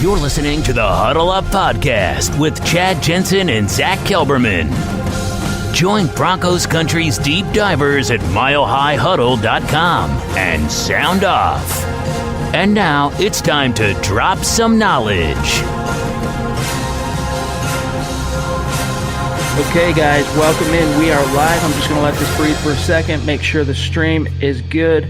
You're listening to the Huddle Up Podcast with Chad Jensen and Zach Kelberman. Join Broncos Country's deep divers at milehighhuddle.com and sound off. And now it's time to drop some knowledge. Okay, guys, welcome in. We are live. I'm just going to let this breathe for a second, make sure the stream is good.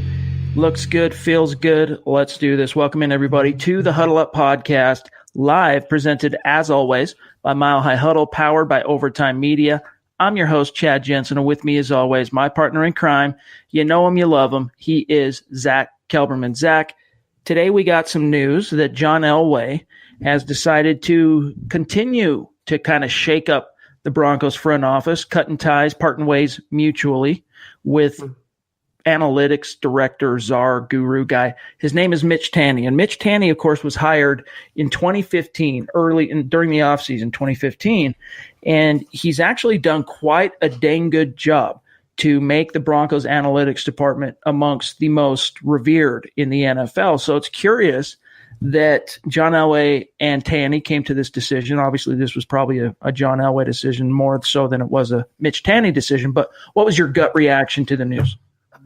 Looks good, feels good. Let's do this. Welcome in, everybody, to the Huddle Up Podcast, live, presented, as always, by Mile High Huddle, powered by Overtime Media. I'm your host, Chad Jensen, and with me, as always, my partner in crime. You know him, you love him. He is Zach Kelberman. Zach, today we got some news that John Elway has decided to continue to kind of shake up the Broncos front office, cutting ties, parting ways mutually with analytics director, czar, guru guy. His name is Mitch Tanney. And Mitch Tanney, of course, was hired in 2015, during the offseason, 2015. And he's actually done quite a dang good job to make the Broncos analytics department amongst the most revered in the NFL. So it's curious that John Elway and Tanney came to this decision. Obviously, this was probably a John Elway decision more so than it was a Mitch Tanney decision. But what was your gut reaction to the news?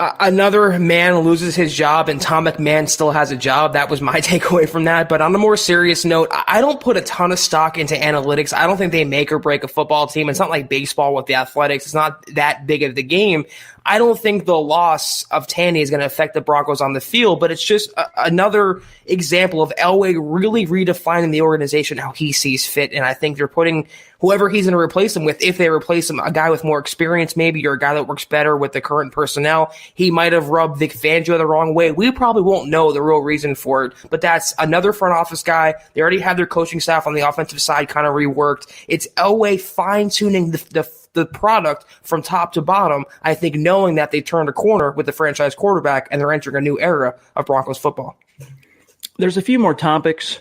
Another man loses his job and Tom McMahon still has a job. That was my takeaway from that. But on a more serious note, I don't put a ton of stock into analytics. I don't think they make or break a football team. It's not like baseball with the athletics. It's not that big of the game. I don't think the loss of Tanney is going to affect the Broncos on the field, but it's just another example of Elway really redefining the organization how he sees fit. And I think they're putting whoever he's going to replace him with, if they replace him, a guy with more experience maybe, or a guy that works better with the current personnel. He might have rubbed Vic Fangio the wrong way. We probably won't know the real reason for it, but that's another front office guy. They already have their coaching staff on the offensive side kind of reworked. It's Elway fine-tuning the product from top to bottom, I think, knowing that they turned a corner with the franchise quarterback and they're entering a new era of Broncos football. There's a few more topics,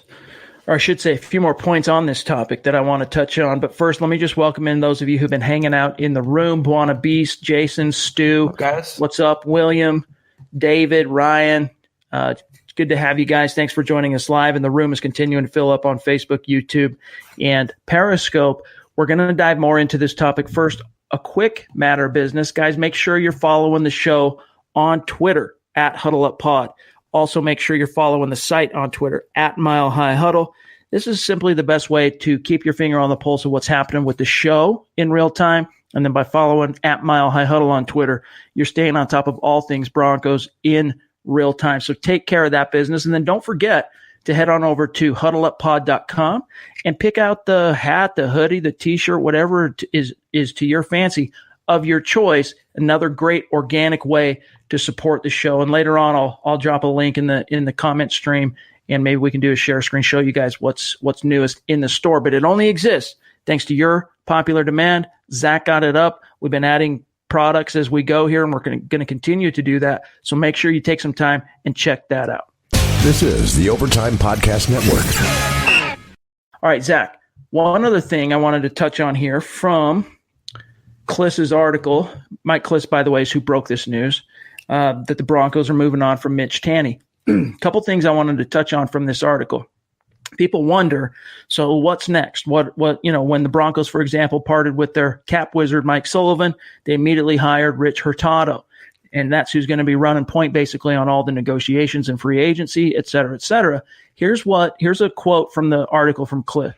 or I should say a few more points on this topic that I want to touch on. But first, let me just welcome in those of you who've been hanging out in the room. Buona Beast, Jason, Stu. Guys. What's up? William, David, Ryan. It's good to have you guys. Thanks for joining us live. And the room is continuing to fill up on Facebook, YouTube, and Periscope. We're going to dive more into this topic. First, a quick matter of business. Guys, make sure you're following the show on Twitter at HuddleUpPod. Also, make sure you're following the site on Twitter at Mile High Huddle. This is simply the best way to keep your finger on the pulse of what's happening with the show in real time. And then by following at Mile High Huddle on Twitter, you're staying on top of all things Broncos in real time. So take care of that business. And then don't forget to head on over to huddleuppod.com and pick out the hat, the hoodie, the t-shirt, whatever is to your fancy of your choice. Another great organic way to support the show. And later on, I'll drop a link in the comment stream, and maybe we can do a share screen, show you guys what's newest in the store. But it only exists thanks to your popular demand. Zach got it up. We've been adding products as we go here, and we're going to continue to do that. So make sure you take some time and check that out. This is the Overtime Podcast Network. All right, Zach, one other thing I wanted to touch on here from Kliss's article. Mike Kliss, by the way, is who broke this news, that the Broncos are moving on from Mitch Tanney. A couple things I wanted to touch on from this article. People wonder, so what's next? What when the Broncos, for example, parted with their cap wizard, Mike Sullivan, they immediately hired Rich Hurtado. And that's who's going to be running point basically on all the negotiations and free agency, et cetera, et cetera. Here's a quote from the article from Kliss.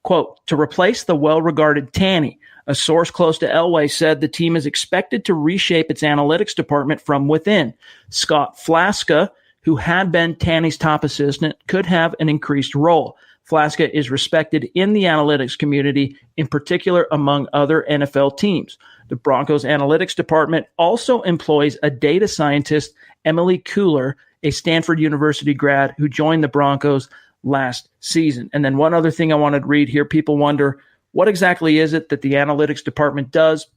Quote, to replace the well-regarded Tanney, a source close to Elway said the team is expected to reshape its analytics department from within. Scott Flaska, who had been Tanney's top assistant, could have an increased role. Flaska is respected in the analytics community, in particular among other NFL teams. The Broncos analytics department also employs a data scientist, Emily Cooler, a Stanford University grad who joined the Broncos last season. And then one other thing I wanted to read here. People wonder, what exactly is it that the analytics department does?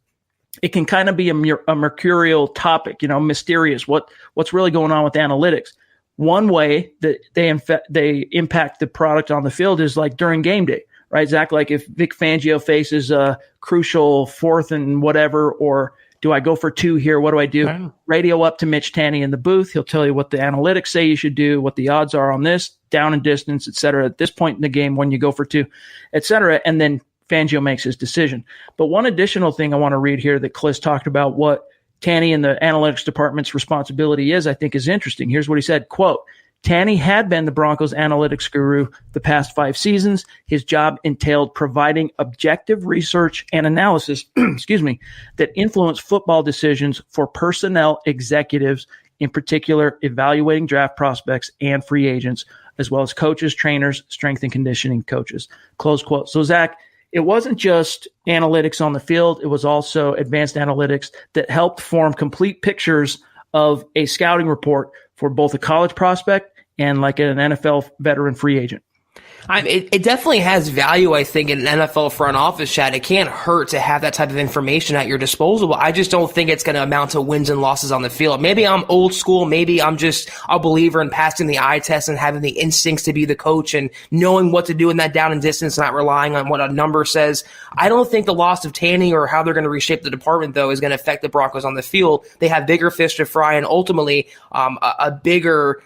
It can kind of be a mercurial topic, mysterious. What's really going on with analytics? One way that they impact the product on the field is like during game day, right, Zach? Like if Vic Fangio faces a crucial fourth and whatever, or Do I go for 2 here? What do I do? Right. Radio up to Mitch Tanny in the booth. He'll tell you what the analytics say you should do, what the odds are on this, down and distance, et cetera, at this point in the game when you go for 2, et cetera. And then Fangio makes his decision. But one additional thing I want to read here that Kliss talked about what Tanny and the analytics department's responsibility is, I think is interesting. Here's what he said, quote, Tanny had been the Broncos analytics guru the past 5 seasons. His job entailed providing objective research and analysis, that influence football decisions for personnel executives, in particular evaluating draft prospects and free agents, as well as coaches, trainers, strength and conditioning coaches, close quote. So Zach, it wasn't just analytics on the field. It was also advanced analytics that helped form complete pictures of a scouting report for both a college prospect and like an NFL veteran free agent. It definitely has value, I think, in an NFL front office, Chad. It can't hurt to have that type of information at your disposal. I just don't think it's going to amount to wins and losses on the field. Maybe I'm old school. Maybe I'm just a believer in passing the eye test and having the instincts to be the coach and knowing what to do in that down and distance, not relying on what a number says. I don't think the loss of Tanny or how they're going to reshape the department, though, is going to affect the Broncos on the field. They have bigger fish to fry and ultimately a bigger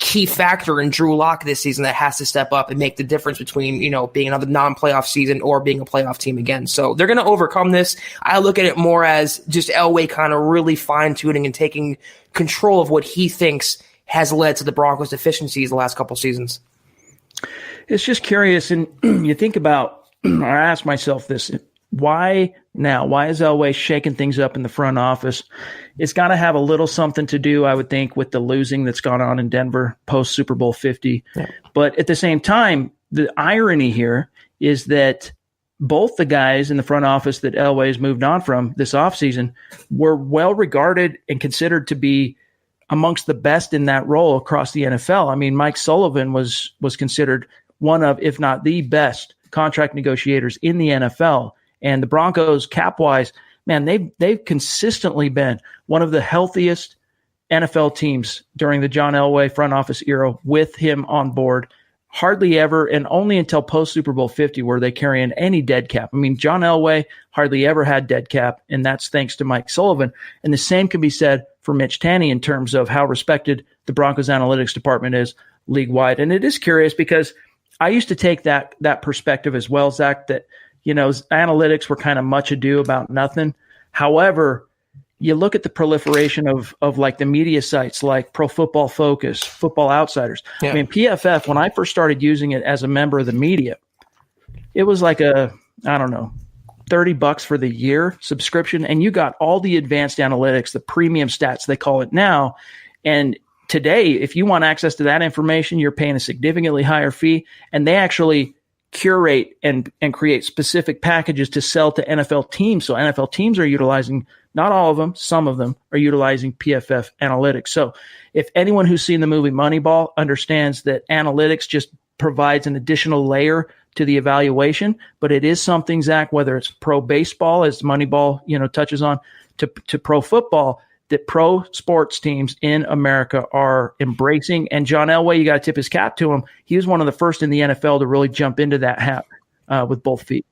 key factor in Drew Lock this season that has to step up and make the difference between, being another non-playoff season or being a playoff team again. So they're going to overcome this. I look at it more as just Elway kind of really fine-tuning and taking control of what he thinks has led to the Broncos' deficiencies the last couple seasons. It's just curious, and you think about, or I ask myself this, why now? Why is Elway shaking things up in the front office? It's got to have a little something to do, I would think, with the losing that's gone on in Denver post Super Bowl 50. Yeah. But at the same time, the irony here is that both the guys in the front office that Elway has moved on from this offseason were well regarded and considered to be amongst the best in that role across the NFL. I mean, Mike Sullivan was considered one of, if not the best contract negotiators in the NFL. And the Broncos, cap-wise, man, they've consistently been one of the healthiest NFL teams during the John Elway front office era with him on board. Hardly ever, and only until post-Super Bowl 50 were they carrying any dead cap. I mean, John Elway hardly ever had dead cap, and that's thanks to Mike Sullivan. And the same can be said for Mitch Tanny in terms of how respected the Broncos analytics department is league-wide. And it is curious because I used to take that perspective as well, Zach, that analytics were kind of much ado about nothing. However, you look at the proliferation of like the media sites like Pro Football Focus, Football Outsiders. Yeah. I mean, PFF, when I first started using it as a member of the media, it was like $30 for the year subscription, and you got all the advanced analytics, the premium stats, they call it now. And today, if you want access to that information, you're paying a significantly higher fee, and they actually curate and create specific packages to sell to NFL teams. So NFL teams are utilizing, not all of them, some of them are utilizing PFF analytics. So if anyone who's seen the movie Moneyball understands that analytics just provides an additional layer to the evaluation, but it is something, Zach, whether it's pro baseball, as Moneyball, touches on, to pro football, that pro sports teams in America are embracing. And John Elway, you got to tip his cap to him. He was one of the first in the NFL to really jump into that hat with both feet.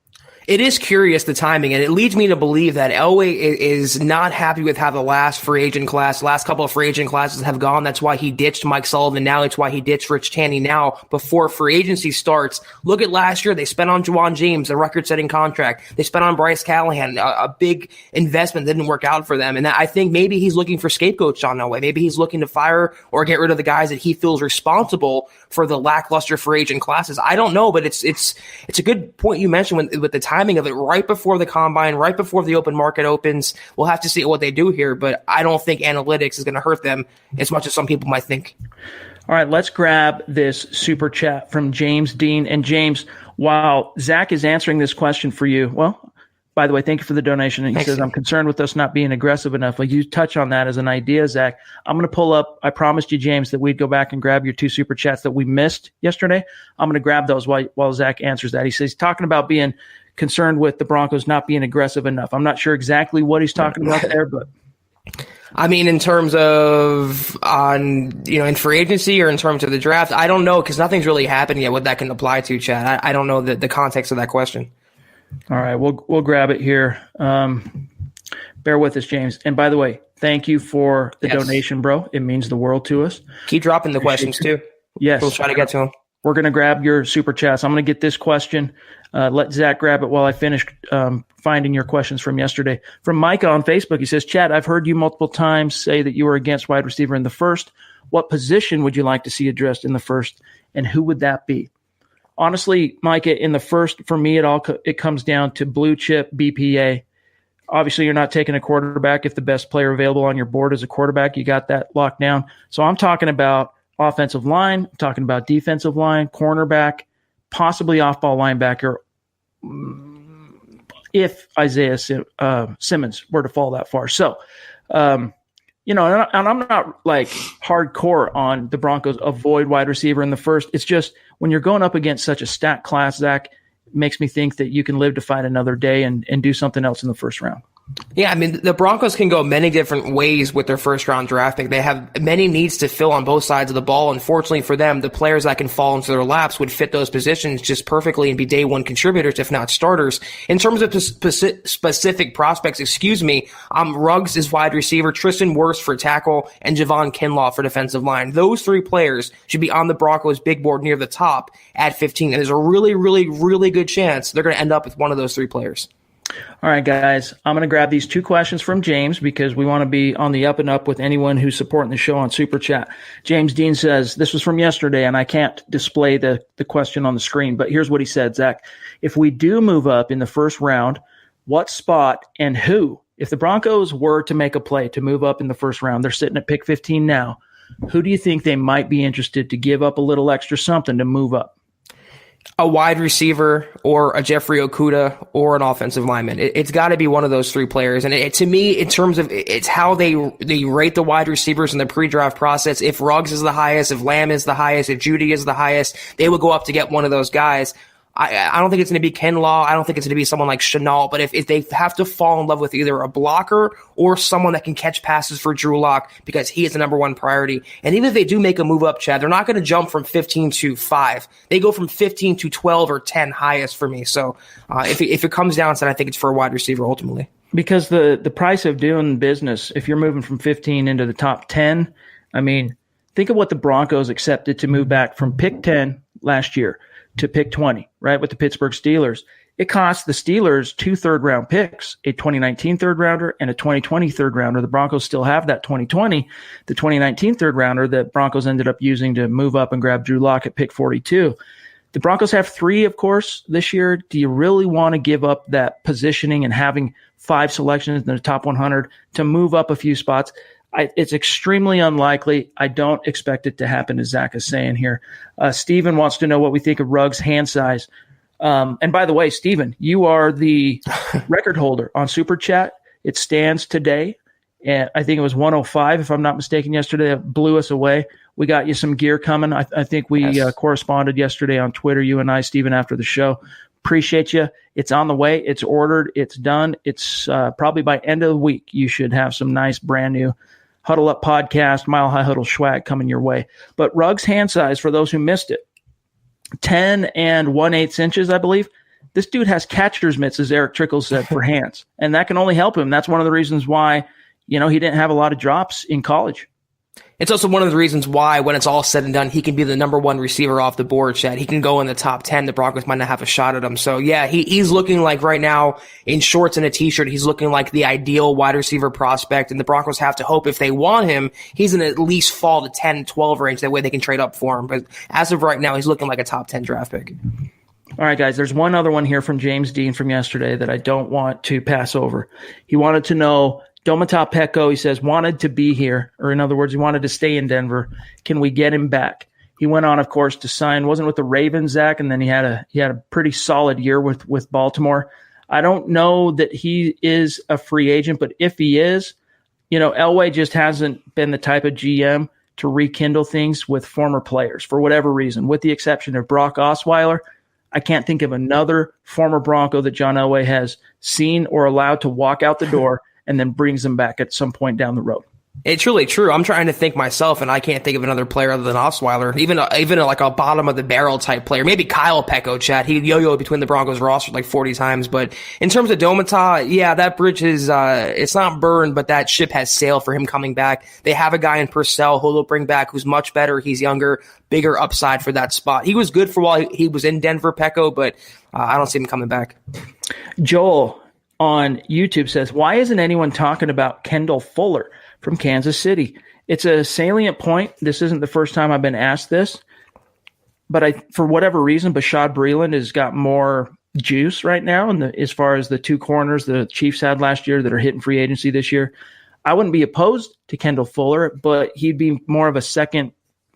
It is curious, the timing, and it leads me to believe that Elway is not happy with how the last couple of free agent classes have gone. That's why he ditched Mike Sullivan now. It's why he ditched Rich Tanny now before free agency starts. Look at last year. They spent on Juwan James, a record-setting contract. They spent on Bryce Callahan, a big investment that didn't work out for them. And I think maybe he's looking for scapegoats, John Elway. Maybe he's looking to fire or get rid of the guys that he feels responsible for the lackluster free agent classes. I don't know, but it's a good point you mentioned with the timing of it, right before the combine, right before the open market opens. We'll have to see what they do here, but I don't think analytics is going to hurt them as much as some people might think. All right, let's grab this super chat from James Dean. And James, while Zach is answering this question for you, well, by the way, thank you for the donation. And he says, I'm concerned with us not being aggressive enough. Well, you touch on that as an idea, Zach. I'm going to pull up. I promised you, James, that we'd go back and grab your 2 super chats that we missed yesterday. I'm going to grab those while Zach answers that. He says he's talking about being concerned with the Broncos not being aggressive enough. I'm not sure exactly what he's talking about there, but I mean, in terms of in free agency or in terms of the draft, I don't know, because nothing's really happened yet what that can apply to, Chad. I don't know the context of that question. All right, we'll grab it here. Bear with us, James. And by the way, thank you for the donation, bro. It means the world to us. Keep dropping the questions too. Yes. We'll try to get to them. We're going to grab your super chats. I'm going to get this question. Let Zach grab it while I finish finding your questions from yesterday. From Micah on Facebook, he says, Chad, I've heard you multiple times say that you were against wide receiver in the first. What position would you like to see addressed in the first, and who would that be? Honestly, Micah, in the first, for me, it comes down to blue chip BPA. Obviously, you're not taking a quarterback if the best player available on your board is a quarterback. You got that locked down. So I'm talking about offensive line, I'm talking about defensive line, cornerback, possibly off-ball linebacker, if Isaiah Simmons were to fall that far. So, and I'm not like hardcore on the Broncos avoid wide receiver in the first. It's just when you're going up against such a stacked class, Zach, makes me think that you can live to fight another day and do something else in the first round. Yeah, I mean, the Broncos can go many different ways with their first-round draft pick. They have many needs to fill on both sides of the ball. Unfortunately for them, the players that can fall into their laps would fit those positions just perfectly and be day-one contributors, if not starters. In terms of specific prospects, Ruggs is wide receiver, Tristan Wirfs for tackle, and Javon Kinlaw for defensive line. Those three players should be on the Broncos' big board near the top at 15, and there's a really, really, really good chance they're going to end up with one of those three players. All right, guys, I'm going to grab these two questions from James because we want to be on the up and up with anyone who's supporting the show on Super Chat. James Dean says, this was from yesterday, and I can't display the question on the screen, but here's what he said, Zach. If we do move up in the first round, what spot and who? If the Broncos were to make a play to move up in the first round, they're sitting at pick 15 now, who do you think they might be interested to give up a little extra something to move up? A wide receiver or a Jeffrey Okudah or an offensive lineman. It's got to be one of those three players. And to me, in terms of it's how they rate the wide receivers in the pre-draft process. If Ruggs is the highest, if Lamb is the highest, if Judy is the highest, they would go up to get one of those guys. I don't think it's going to be Kinlaw. I don't think it's going to be someone like Chenault. But if they have to fall in love with either a blocker or someone that can catch passes for Drew Lock because he is the number one priority. And even if they do make a move up, Chad, they're not going to jump from 15 to 5. They go from 15 to 12 or 10 highest for me. So if it comes down to that, I think it's for a wide receiver ultimately. Because the price of doing business, if you're moving from 15 into the top 10, I mean, think of what the Broncos accepted to move back from pick 10 last year to pick 20, right, with the Pittsburgh Steelers. It cost the Steelers 2 third-round picks, a 2019 third-rounder and a 2020 third-rounder. The Broncos still have that 2020. The 2019 third-rounder that Broncos ended up using to move up and grab Drew Lock at pick 42. The Broncos have 3, of course, this year. Do you really want to give up that positioning and having 5 selections in the top 100 to move up a few spots? It's extremely unlikely. I don't expect it to happen, as Zach is saying here. Steven wants to know what we think of Ruggs' hand size. And by the way, Steven, you are the record holder on Super Chat. It stands today. And I think it was 105, if I'm not mistaken, yesterday. It blew us away. We got you some gear coming. I think we corresponded yesterday on Twitter, you and I, Steven, after the show. Appreciate you. It's on the way. It's ordered. It's done. It's probably by end of the week. You should have some nice brand new Huddle Up podcast, Mile High Huddle swag coming your way. But Ruggs' hand size, for those who missed it, 10 and 1/8 inches, I believe. This dude has catcher's mitts, as Eric Trickles said, for hands. And that can only help him. That's one of the reasons why, he didn't have a lot of drops in college. It's also one of the reasons why, when it's all said and done, he can be the number one receiver off the board, Chad. He can go in the top 10. The Broncos might not have a shot at him. So, yeah, he's looking like right now, in shorts and a T-shirt, he's looking like the ideal wide receiver prospect. And the Broncos have to hope if they want him, he's in at least fall to 10, 12 range. That way they can trade up for him. But as of right now, he's looking like a top 10 draft pick. All right, guys, there's one other one here from James Dean from yesterday that I don't want to pass over. He wanted to know, Domata Pecco, he says, wanted to be here, or in other words, he wanted to stay in Denver. Can we get him back? He went on, of course, to sign, wasn't with the Ravens, Zach, and then he had a pretty solid year with Baltimore. I don't know that he is a free agent, but if he is, Elway just hasn't been the type of GM to rekindle things with former players for whatever reason, with the exception of Brock Osweiler. I can't think of another former Bronco that John Elway has seen or allowed to walk out the door and then brings them back at some point down the road. It's really true. I'm trying to think myself, and I can't think of another player other than Osweiler, even like a bottom of the barrel type player. Maybe Kyle Pecco, Chad. He yo-yoed between the Broncos roster like 40 times. But in terms of Domata, yeah, that bridge is it's not burned, but that ship has sailed for him coming back. They have a guy in Purcell who they'll bring back who's much better. He's younger, bigger upside for that spot. He was good for while he was in Denver, Pecco, but I don't see him coming back. Joel on YouTube says, why isn't anyone talking about Kendall Fuller from Kansas City? It's a salient point. This isn't the first time I've been asked this, but for whatever reason, Bashaud Breeland has got more juice right now. And as far as the two corners the Chiefs had last year that are hitting free agency this year, I wouldn't be opposed to Kendall Fuller, but he'd be more of a second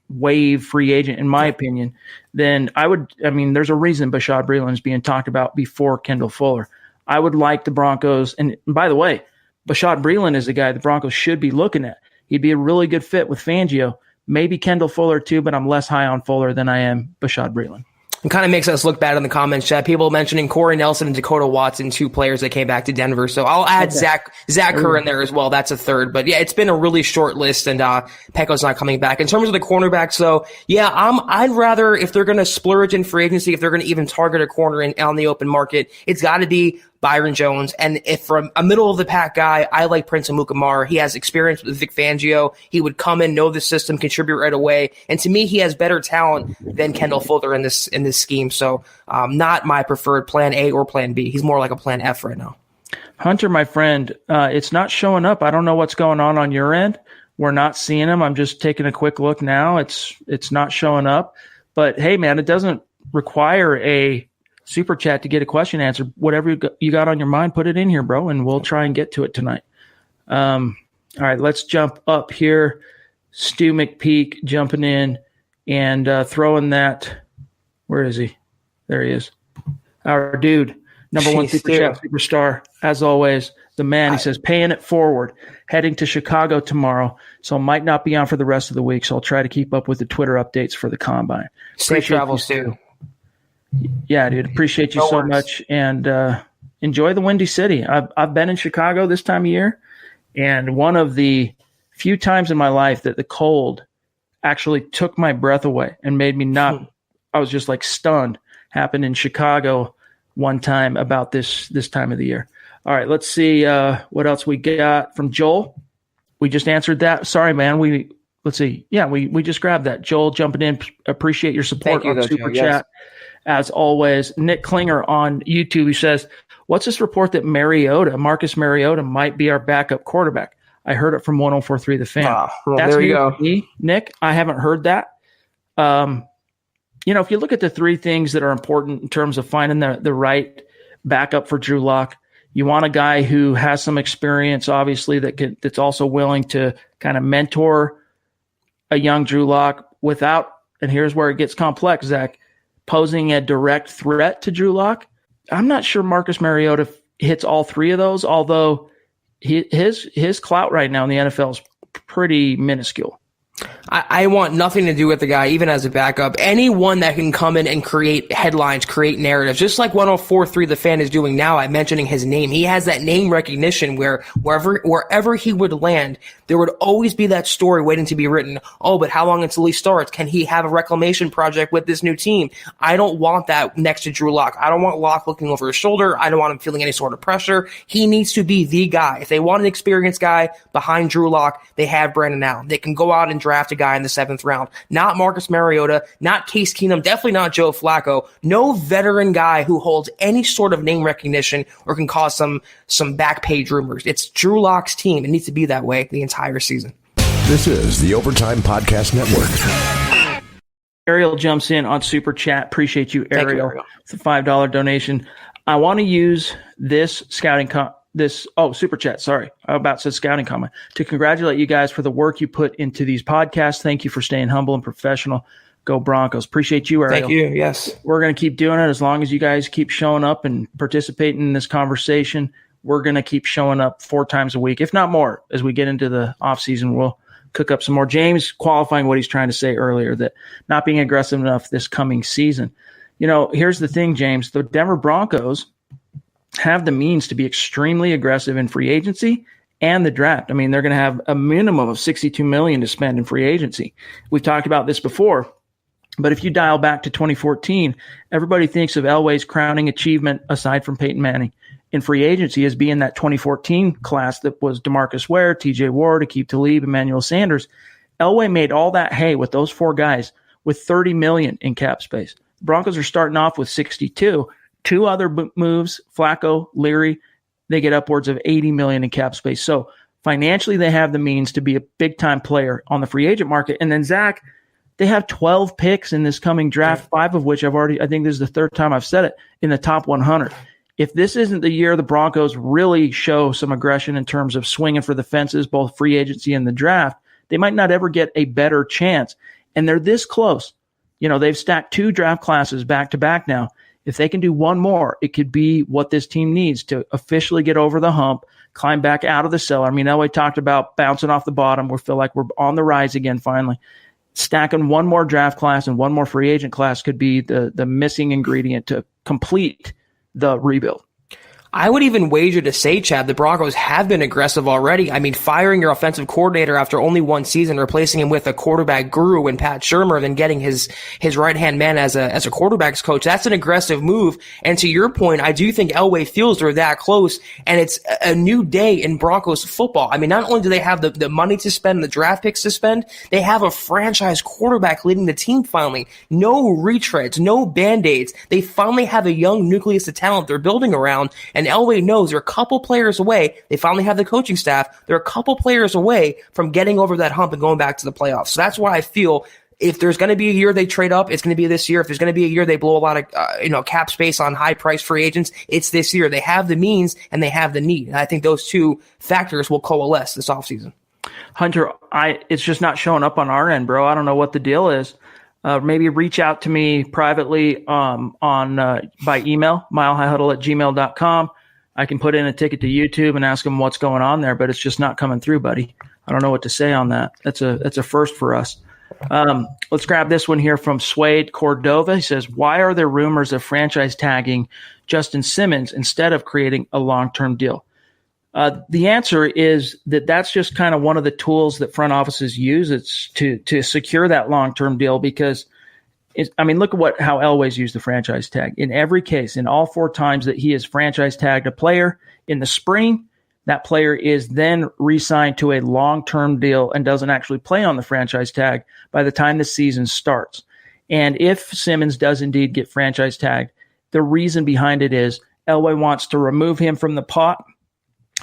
wave free agent, in my opinion, than I would. I mean, there's a reason Bashaud Breeland is being talked about before Kendall Fuller. I would like the Broncos. And by the way, Bashaud Breeland is the guy the Broncos should be looking at. He'd be a really good fit with Fangio. Maybe Kendall Fuller too, but I'm less high on Fuller than I am Bashaud Breeland. It kind of makes us look bad in the comments, Chad. People mentioning Corey Nelson and Dakota Watson, two players that came back to Denver. So I'll add Zach Kerr in there as well. That's a third. But yeah, it's been a really short list, and Pecco's not coming back. In terms of the cornerbacks, though, yeah, I'd rather, if they're going to splurge in free agency, if they're going to even target a corner on the open market, it's got to be Byron Jones. And if from a middle of the pack guy, I like Prince Amukamara. He has experience with Vic Fangio. He would come in, know the system, contribute right away. And to me, he has better talent than Kendall Fuller in this scheme. So not my preferred plan A or plan B. He's more like a plan F right now. Hunter, my friend, it's not showing up. I don't know what's going on your end. We're not seeing him. I'm just taking a quick look now. It's not showing up. But hey, man, it doesn't require a super chat to get a question answered. Whatever you got on your mind, put it in here, bro, and we'll try and get to it tonight. All right, let's jump up here. Stu McPeak jumping in and throwing that. Where is he? There he is. Our dude, number one super chat superstar, as always, the man. He says, paying it forward, heading to Chicago tomorrow, so might not be on for the rest of the week, so I'll try to keep up with the Twitter updates for the Combine. Safe travels, Stu. Yeah, dude. Appreciate you so much, and enjoy the Windy City. I've been in Chicago this time of year, and one of the few times in my life that the cold actually took my breath away and made me not. I was just like stunned. Happened in Chicago one time about this time of the year. All right, let's see what else we got from Joel. We just answered that. Sorry, man. Let's see. Yeah, we just grabbed that. Joel jumping in. Appreciate your support on Super Chat. Yes. As always, Nick Klinger on YouTube, he says, what's this report that Marcus Mariota might be our backup quarterback? I heard it from 104.3 The Fan. Well, that's there you go. Me, Nick. I haven't heard that. If you look at the three things that are important in terms of finding the right backup for Drew Lock, you want a guy who has some experience, obviously, that's also willing to kind of mentor a young Drew Lock without, and here's where it gets complex, Zach, posing a direct threat to Drew Lock. I'm not sure Marcus Mariota hits all three of those, although his clout right now in the NFL is pretty minuscule. I want nothing to do with the guy, even as a backup. Anyone that can come in and create headlines, create narratives, just like 104.3 The Fan is doing now. I'm mentioning his name. He has that name recognition where wherever he would land, there would always be that story waiting to be written. Oh, but how long until he starts? Can he have a reclamation project with this new team? I don't want that next to Drew Lock. I don't want Lock looking over his shoulder. I don't want him feeling any sort of pressure. He needs to be the guy. If they want an experienced guy behind Drew Lock, they have Brandon Allen. They can go out and draft a guy in the 7th round. Not Marcus Mariota, not Case Keenum, definitely not Joe Flacco. No veteran guy who holds any sort of name recognition or can cause some back page rumors. It's Drew Lock's team. It needs to be that way the entire season. This is the Overtime Podcast Network. Ariel jumps in on Super Chat. Appreciate you, Ariel. Thank you, Ariel. It's a $5 donation. I want to use this Super Chat, sorry. I about said scouting comment. To congratulate you guys for the work you put into these podcasts. Thank you for staying humble and professional. Go Broncos. Appreciate you, Ariel. Thank you, yes. We're going to keep doing it as long as you guys keep showing up and participating in this conversation. We're going to keep showing up 4 times a week, if not more, as we get into the offseason. We'll cook up some more. James qualifying what he's trying to say earlier, that not being aggressive enough this coming season. Here's the thing, James. The Denver Broncos have the means to be extremely aggressive in free agency and the draft. I mean, they're going to have a minimum of $62 million to spend in free agency. We've talked about this before, but if you dial back to 2014, everybody thinks of Elway's crowning achievement, aside from Peyton Manning, in free agency as being that 2014 class that was DeMarcus Ware, TJ Ward, Aqib Talib, Emmanuel Sanders. Elway made all that hay with those four guys with $30 million in cap space. The Broncos are starting off with 62. Two other moves, Flacco, Leary, they get upwards of $80 million in cap space. So financially, they have the means to be a big-time player on the free agent market. And then, Zach, they have 12 picks in this coming draft, 5 of which I think this is the third time I've said it, in the top 100. If this isn't the year the Broncos really show some aggression in terms of swinging for the fences, both free agency and the draft, they might not ever get a better chance. And they're this close. They've stacked 2 draft classes back-to-back now. If they can do one more, it could be what this team needs to officially get over the hump, climb back out of the cellar. I mean, Elway talked about bouncing off the bottom. We feel like we're on the rise again finally. Stacking one more draft class and one more free agent class could be the missing ingredient to complete the rebuild. I would even wager to say, Chad, the Broncos have been aggressive already. I mean, firing your offensive coordinator after only one season, replacing him with a quarterback guru in Pat Shurmur, then getting his right-hand man as a quarterback's coach, that's an aggressive move. And to your point, I do think Elway feels they're that close, and it's a new day in Broncos football. I mean, not only do they have the money to spend, the draft picks to spend, they have a franchise quarterback leading the team finally. No retreads, no Band-Aids. They finally have a young nucleus of talent they're building around, and Elway knows they're a couple players away. They finally have the coaching staff. They're a couple players away from getting over that hump and going back to the playoffs. So that's why I feel if there's going to be a year they trade up, it's going to be this year. If there's going to be a year they blow a lot of cap space on high-priced free agents, it's this year. They have the means and they have the need. And I think those two factors will coalesce this offseason. Hunter, it's just not showing up on our end, bro. I don't know what the deal is. Maybe reach out to me privately by email, milehighhuddle@gmail.com. I can put in a ticket to YouTube and ask them what's going on there, but it's just not coming through, buddy. I don't know what to say on that. That's a first for us. Let's grab this one here from Suede Cordova. He says, why are there rumors of franchise tagging Justin Simmons instead of creating a long-term deal? The answer is that's just kind of one of the tools that front offices use. It's to secure that long-term deal because look at how Elway's used the franchise tag. In every case, in all 4 times that he has franchise tagged a player in the spring, that player is then re-signed to a long-term deal and doesn't actually play on the franchise tag by the time the season starts. And if Simmons does indeed get franchise tagged, the reason behind it is Elway wants to remove him from the pot,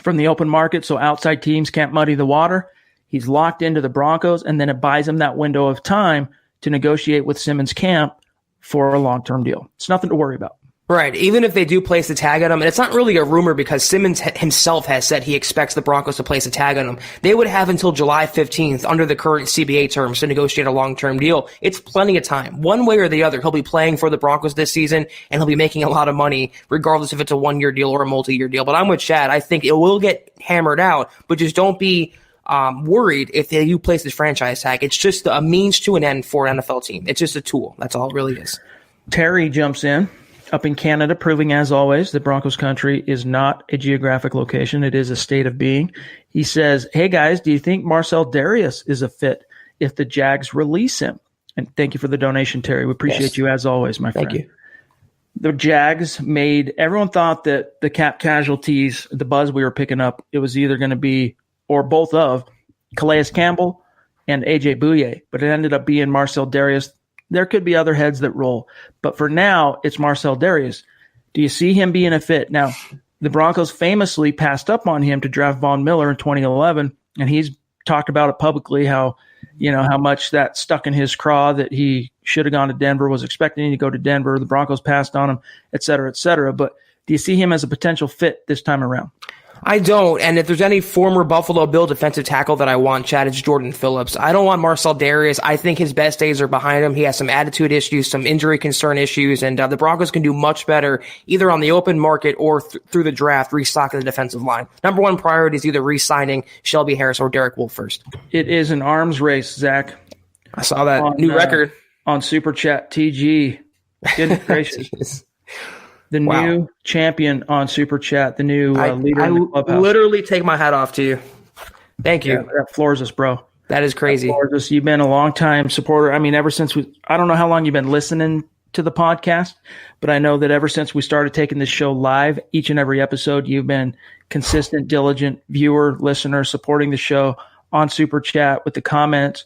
from the open market, so outside teams can't muddy the water. He's locked into the Broncos, and then it buys him that window of time to negotiate with Simmons' camp for a long-term deal. It's nothing to worry about. Right. Even if they do place the tag on him, and it's not really a rumor because Simmons himself has said he expects the Broncos to place a tag on him, they would have until July 15th under the current CBA terms to negotiate a long-term deal. It's plenty of time. One way or the other, he'll be playing for the Broncos this season, and he'll be making a lot of money, regardless if it's a one-year deal or a multi-year deal. But I'm with Chad. I think it will get hammered out, but just don't be worried if you place this franchise tag. It's just a means to an end for an NFL team. It's just a tool. That's all it really is. Terry jumps in up in Canada, proving as always that Broncos country is not a geographic location. It is a state of being. He says, hey guys, do you think Marcel Darius is a fit if the Jags release him? And thank you for the donation, Terry. We appreciate you as always, my friend. Thank you. The Jags everyone thought that the cap casualties, the buzz we were picking up, it was either going to be or both of Calais Campbell and A.J. Bouye, but it ended up being Marcel Darius. There could be other heads that roll, but for now, it's Marcel Darius. Do you see him being a fit? Now, the Broncos famously passed up on him to draft Von Miller in 2011, and he's talked about it publicly, how much that stuck in his craw, that he should have gone to Denver, was expecting to go to Denver. The Broncos passed on him, et cetera, et cetera. But do you see him as a potential fit this time around? I don't, and if there's any former Buffalo Bill defensive tackle that I want, Chad, it's Jordan Phillips. I don't want Marcel Darius. I think his best days are behind him. He has some attitude issues, some injury concern issues, and the Broncos can do much better either on the open market or through the draft, restocking the defensive line. Number one priority is either re-signing Shelby Harris or Derek Wolfe first. It is an arms race, Zach. I saw that new record on Super Chat TG. Goodness gracious. the new champion on Super Chat, the new leader in the clubhouse. I literally take my hat off to you. Thank you. Yeah, that floors us, bro. That is crazy. You've been a long time supporter. I mean, ever since I don't know how long you've been listening to the podcast, but I know that ever since we started taking this show live, each and every episode, you've been consistent, diligent viewer, listener, supporting the show on Super Chat with the comments,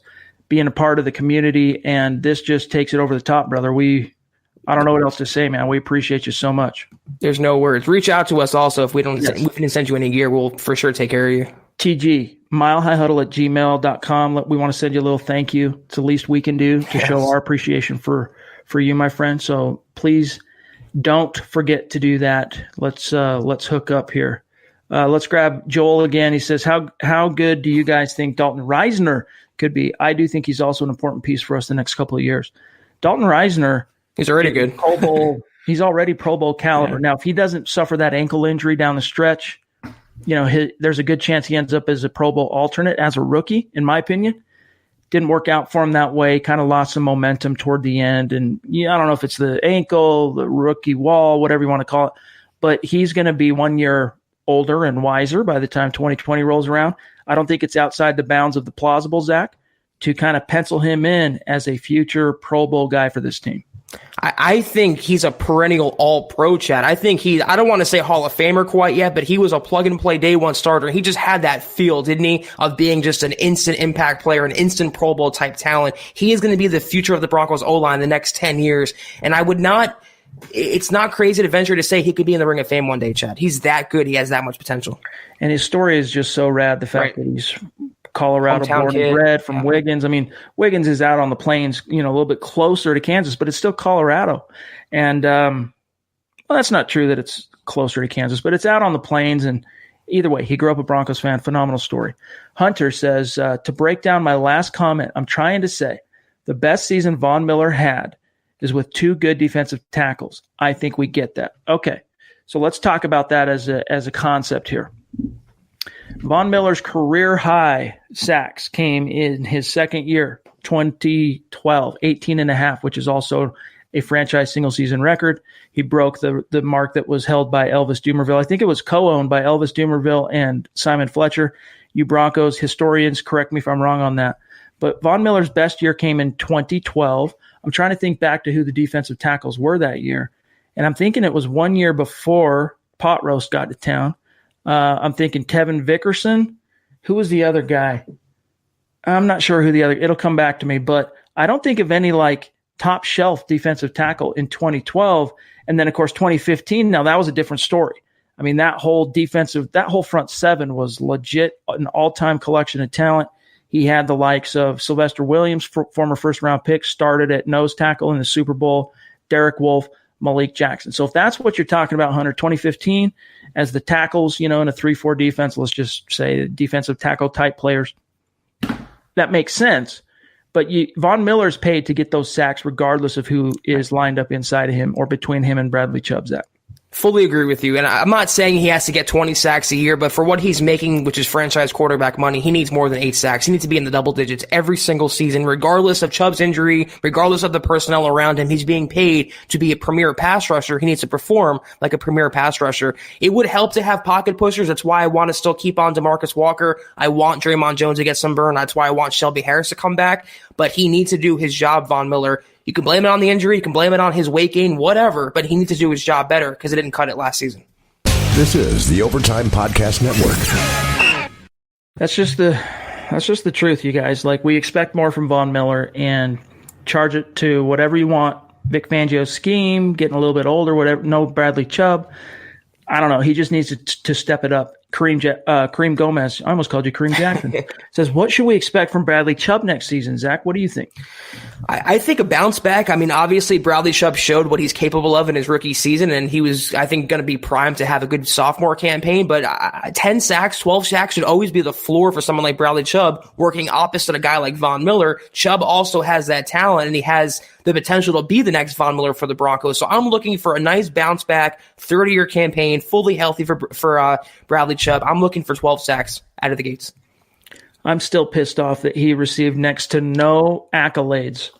being a part of the community. And this just takes it over the top, brother. I don't know what else to say, man. We appreciate you so much. There's no words. Reach out to us also. If we didn't send you any gear, we'll for sure take care of you. TG, milehighhuddle@gmail.com. We want to send you a little thank you. It's the least we can do to show our appreciation for you, my friend. So please don't forget to do that. Let's hook up here. Let's grab Joel again. He says, how good do you guys think Dalton Reisner could be? I do think he's also an important piece for us the next couple of years. Dalton Reisner, he's already good. Pro Bowl. He's already Pro Bowl caliber. Yeah. Now, if he doesn't suffer that ankle injury down the stretch, there's a good chance he ends up as a Pro Bowl alternate as a rookie, in my opinion. Didn't work out for him that way, kind of lost some momentum toward the end. And I don't know if it's the ankle, the rookie wall, whatever you want to call it, but he's going to be 1 year older and wiser by the time 2020 rolls around. I don't think it's outside the bounds of the plausible, Zach, to kind of pencil him in as a future Pro Bowl guy for this team. I think he's a perennial all-pro, Chad. I think I don't want to say Hall of Famer quite yet, but he was a plug-and-play day one starter. He just had that feel, didn't he, of being just an instant impact player, an instant Pro Bowl type talent. He is going to be the future of the Broncos O-line the next 10 years. And it's not crazy to venture to say he could be in the Ring of Fame one day, Chad. He's that good. He has that much potential. And his story is just so rad. The fact that he's Colorado born and bred from Wiggins. I mean, Wiggins is out on the plains, a little bit closer to Kansas, but it's still Colorado. And, that's not true that it's closer to Kansas, but it's out on the plains. And either way, he grew up a Broncos fan. Phenomenal story. Hunter says, to break down my last comment, I'm trying to say the best season Von Miller had is with two good defensive tackles. I think we get that. Okay. So let's talk about that as a concept here. Von Miller's career high sacks came in his second year, 2012, 18.5, which is also a franchise single season record. He broke the mark that was held by Elvis Dumervil. I think it was co-owned by Elvis Dumervil and Simon Fletcher. You Broncos historians, correct me if I'm wrong on that. But Von Miller's best year came in 2012. I'm trying to think back to who the defensive tackles were that year. And I'm thinking it was 1 year before Pot Roast got to town. I'm thinking Kevin Vickerson. Who was the other guy? I'm not sure who it'll come back to me, but I don't think of any top shelf defensive tackle in 2012. And then of course, 2015, now that was a different story. I mean, that whole front seven was legit an all-time collection of talent. He had the likes of Sylvester Williams, former first-round pick, started at nose tackle in the Super Bowl, Derek Wolfe, Malik Jackson. So if that's what you're talking about, Hunter, 2015, as the tackles, in a 3-4 defense, let's just say defensive tackle type players, that makes sense. But Von Miller's paid to get those sacks regardless of who is lined up inside of him or between him and Bradley Chubb, Zach. Fully agree with you. And I'm not saying he has to get 20 sacks a year, but for what he's making, which is franchise quarterback money, he needs more than 8 sacks. He needs to be in the double digits every single season, regardless of Chubb's injury, regardless of the personnel around him. He's being paid to be a premier pass rusher. He needs to perform like a premier pass rusher. It would help to have pocket pushers. That's why I want to still keep on DeMarcus Walker. I want Draymond Jones to get some burn. That's why I want Shelby Harris to come back. But he needs to do his job, Von Miller. You can blame it on the injury, you can blame it on his weight gain, whatever, but he needs to do his job better because it didn't cut it last season. This is the Overtime Podcast Network. That's just the truth, you guys. We expect more from Von Miller and charge it to whatever you want. Vic Fangio's scheme, getting a little bit older, whatever. No Bradley Chubb. I don't know. He just needs to step it up. Kareem Gomez, I almost called you Kareem Jackson, says, what should we expect from Bradley Chubb next season? Zach, what do you think? I think a bounce back. I mean, obviously, Bradley Chubb showed what he's capable of in his rookie season, and he was, I think, going to be primed to have a good sophomore campaign. But 10 sacks, 12 sacks should always be the floor for someone like Bradley Chubb, working opposite a guy like Von Miller. Chubb also has that talent, and he has the potential to be the next Von Miller for the Broncos. So I'm looking for a nice bounce back, 30-year campaign, fully healthy for Bradley Chubb. I'm looking for 12 sacks out of the gates. I'm still pissed off that he received next to no accolades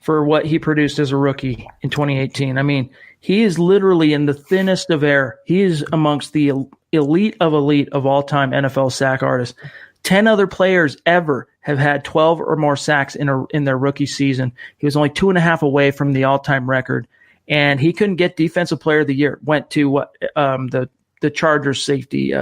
for what he produced as a rookie in 2018. I mean, he is literally in the thinnest of air. He is amongst the elite of all-time NFL sack artists. 10 other players ever have had 12 or more sacks in their rookie season. He was only 2.5 away from the all-time record, and he couldn't get Defensive Player of the Year. Went to the Chargers safety.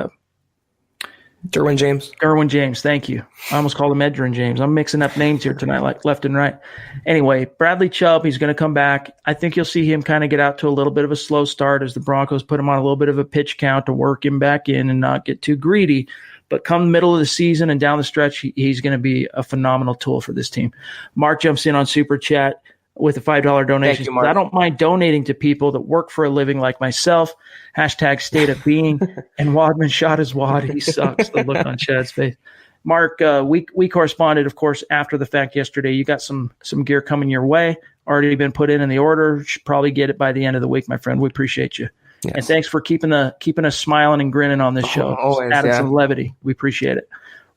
Derwin James. Derwin James, thank you. I almost called him Edgerrin James. I'm mixing up names here tonight, like left and right. Anyway, Bradley Chubb, he's going to come back. I think you'll see him kind of get out to a little bit of a slow start as the Broncos put him on a little bit of a pitch count to work him back in and not get too greedy. But come the middle of the season and down the stretch, he's going to be a phenomenal tool for this team. Mark jumps in on Super Chat with a $5 donation. Thank you, Mark. I don't mind donating to people that work for a living like myself. # state of being. And Wadman shot his wad. He sucks. The look on Chad's face. Mark, we corresponded, of course, after the fact yesterday. You got some gear coming your way. Already been put in the order. Should probably get it by the end of the week, my friend. We appreciate you. Yes. And thanks for keeping us smiling and grinning on this show. Always, added some levity. We appreciate it.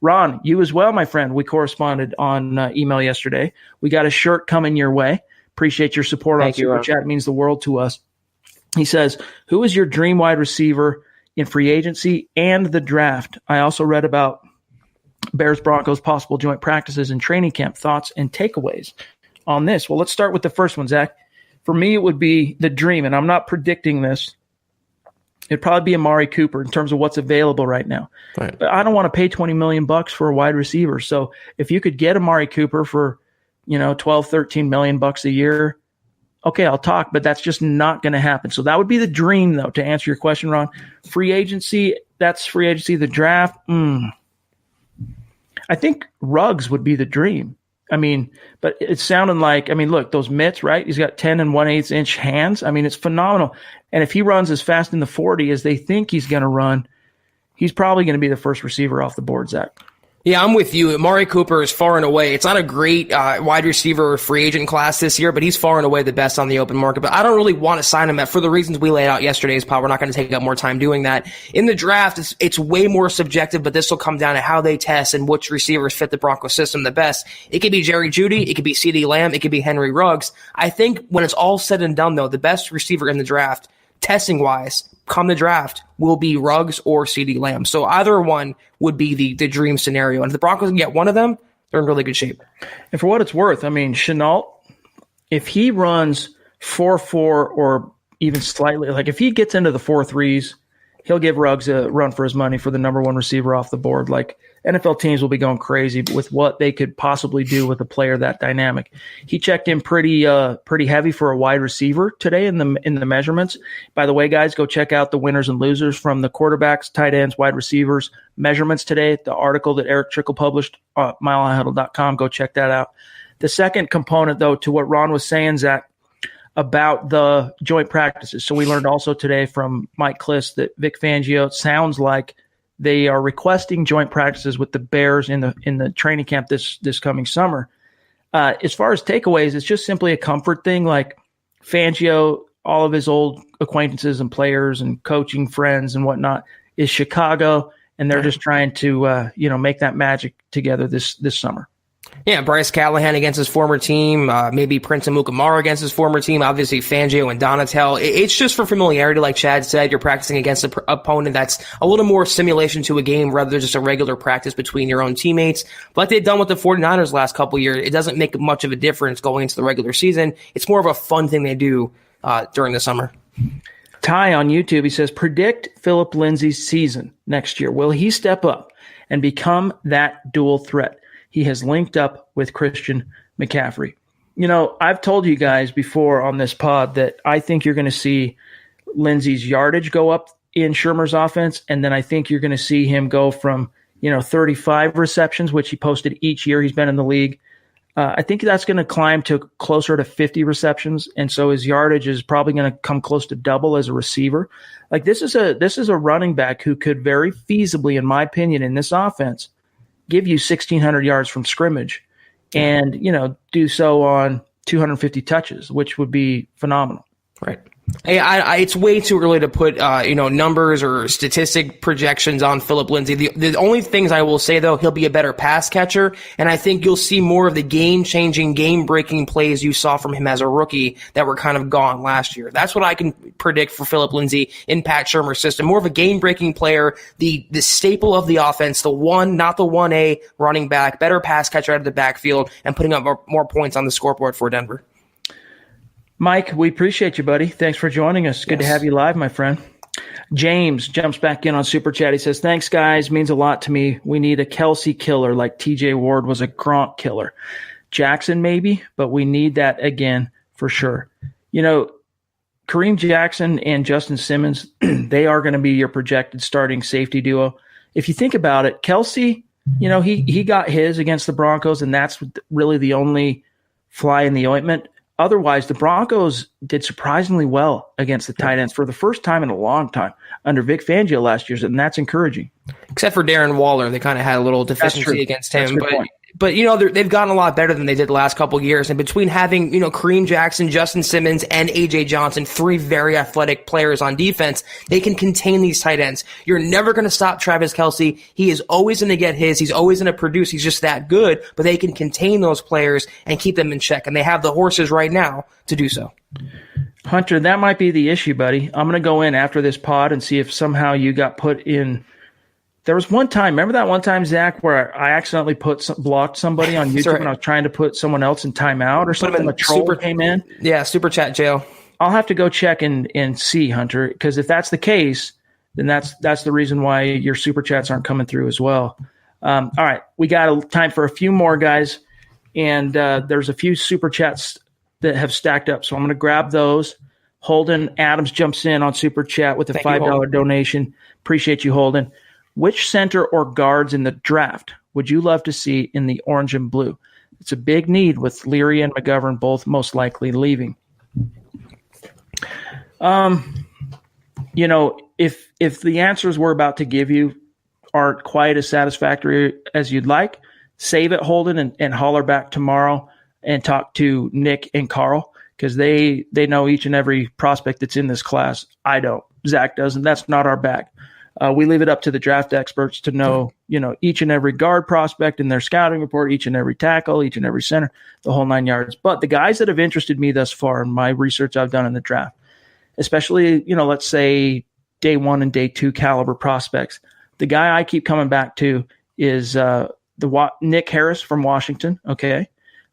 Ron, you as well, my friend. We corresponded on email yesterday. We got a shirt coming your way. Appreciate your support on Super Chat. It means the world to us. He says, who is your dream wide receiver in free agency and the draft? I also read about Bears-Broncos possible joint practices and training camp. Thoughts and takeaways on this? Well, let's start with the first one, Zach. For me, it would be the dream, and I'm not predicting this. It'd probably be Amari Cooper in terms of what's available right now. Right. But I don't want to pay $20 million for a wide receiver. So if you could get Amari Cooper for, 12, 13 million bucks a year, okay, I'll talk, but that's just not going to happen. So that would be the dream, though, to answer your question, Ron. Free agency, that's free agency. The draft, I think Ruggs would be the dream. I mean, but it's sounding like, look, those mitts, right? He's got 10 1/8 inch hands. It's phenomenal. And if he runs as fast in the 40 as they think he's going to run, he's probably going to be the first receiver off the board, Zach. Yeah, I'm with you. Amari Cooper is far and away. It's not a great wide receiver free agent class this year, but he's far and away the best on the open market. But I don't really want to sign him for the reasons we laid out yesterday's pod. We're not going to take up more time doing that. In the draft, it's way more subjective, but this will come down to how they test and which receivers fit the Broncos system the best. It could be Jerry Jeudy. It could be CeeDee Lamb. It could be Henry Ruggs. I think when it's all said and done, though, the best receiver in the draft, testing-wise, come the draft, will be Ruggs or CeeDee Lamb. So either one would be the dream scenario. And if the Broncos can get one of them, they're in really good shape. And for what it's worth, Shenault, if he runs 4.4 or even slightly, like if he gets into the 4.3s, he'll give Ruggs a run for his money for the number one receiver off the board. Like NFL teams will be going crazy with what they could possibly do with a player that dynamic. He checked in pretty heavy for a wide receiver today in the measurements. By the way, guys, go check out the winners and losers from the quarterbacks, tight ends, wide receivers measurements today. The article that Eric Trickle published at milehighhuddle.com. Go check that out. The second component, though, to what Ron was saying, Zach, about the joint practices. So we learned also today from Mike Kliss that Vic Fangio, it sounds like they are requesting joint practices with the Bears in the training camp this coming summer. As far as takeaways, it's just simply a comfort thing. Like Fangio, all of his old acquaintances and players and coaching friends and whatnot is Chicago, and they're just trying to make that magic together this summer. Yeah, Bryce Callahan against his former team, maybe Prince Amukamara against his former team, obviously Fangio and Donatel. It's just for familiarity, like Chad said. You're practicing against an opponent that's a little more simulation to a game rather than just a regular practice between your own teammates. Like they've done with the 49ers last couple of years, it doesn't make much of a difference going into the regular season. It's more of a fun thing they do during the summer. Ty on YouTube, he says, predict Phillip Lindsay's season next year. Will he step up and become that dual threat? He has linked up with Christian McCaffrey. I've told you guys before on this pod that I think you're going to see Lindsey's yardage go up in Shermer's offense, and then I think you're going to see him go from 35 receptions, which he posted each year he's been in the league. I think that's going to climb to closer to 50 receptions, and so his yardage is probably going to come close to double as a receiver. Like this is a running back who could very feasibly, in my opinion, in this offense, give you 1,600 yards from scrimmage and, do so on 250 touches, which would be phenomenal. Right. Hey, it's way too early to put, numbers or statistic projections on Phillip Lindsay. The only things I will say, though, he'll be a better pass catcher, and I think you'll see more of the game-changing, game-breaking plays you saw from him as a rookie that were kind of gone last year. That's what I can predict for Phillip Lindsay in Pat Shurmur's system. More of a game-breaking player, the staple of the offense, the one, not the 1A running back, better pass catcher out of the backfield, and putting up more points on the scoreboard for Denver. Mike, we appreciate you, buddy. Thanks for joining us. Good to have you live, my friend. James jumps back in on Super Chat. He says, thanks, guys. Means a lot to me. We need a Kelsey killer like TJ Ward was a Gronk killer. Jackson, maybe, but we need that again for sure. Kareem Jackson and Justin Simmons, they are going to be your projected starting safety duo. If you think about it, Kelsey, he got his against the Broncos, and that's really the only fly in the ointment. Otherwise, the Broncos did surprisingly well against the tight ends for the first time in a long time under Vic Fangio last year, and that's encouraging. Except for Darren Waller, they kind of had a little deficiency against him. But they've gotten a lot better than they did the last couple of years. And between having, Kareem Jackson, Justin Simmons, and A.J. Johnson, three very athletic players on defense, they can contain these tight ends. You're never going to stop Travis Kelce. He is always going to get his. He's always going to produce. He's just that good. But they can contain those players and keep them in check. And they have the horses right now to do so. Hunter, that might be the issue, buddy. I'm going to go in after this pod and see if somehow you got put in. There was one time, remember that one time, Zach, where I accidentally blocked somebody on YouTube and I was trying to put someone else in timeout or something? A troll came in? Yeah, Super Chat jail. I'll have to go check and see, Hunter, because if that's the case, then that's the reason why your Super Chats aren't coming through as well. All right, we got time for a few more, guys, and there's a few Super Chats that have stacked up, so I'm going to grab those. Holden Adams jumps in on Super Chat with a $5 donation. Appreciate you, Holden. Which center or guards in the draft would you love to see in the orange and blue? It's a big need with Leary and McGovern both most likely leaving. If the answers we're about to give you aren't quite as satisfactory as you'd like, save it, Holden, and holler back tomorrow and talk to Nick and Carl because they know each and every prospect that's in this class. I don't. Zach doesn't. That's not our bag. We leave it up to the draft experts to know, each and every guard prospect in their scouting report, each and every tackle, each and every center, the whole 9 yards. But the guys that have interested me thus far in my research I've done in the draft, especially, let's say day 1 and day 2 caliber prospects, the guy I keep coming back to is Nick Harris from Washington. Okay.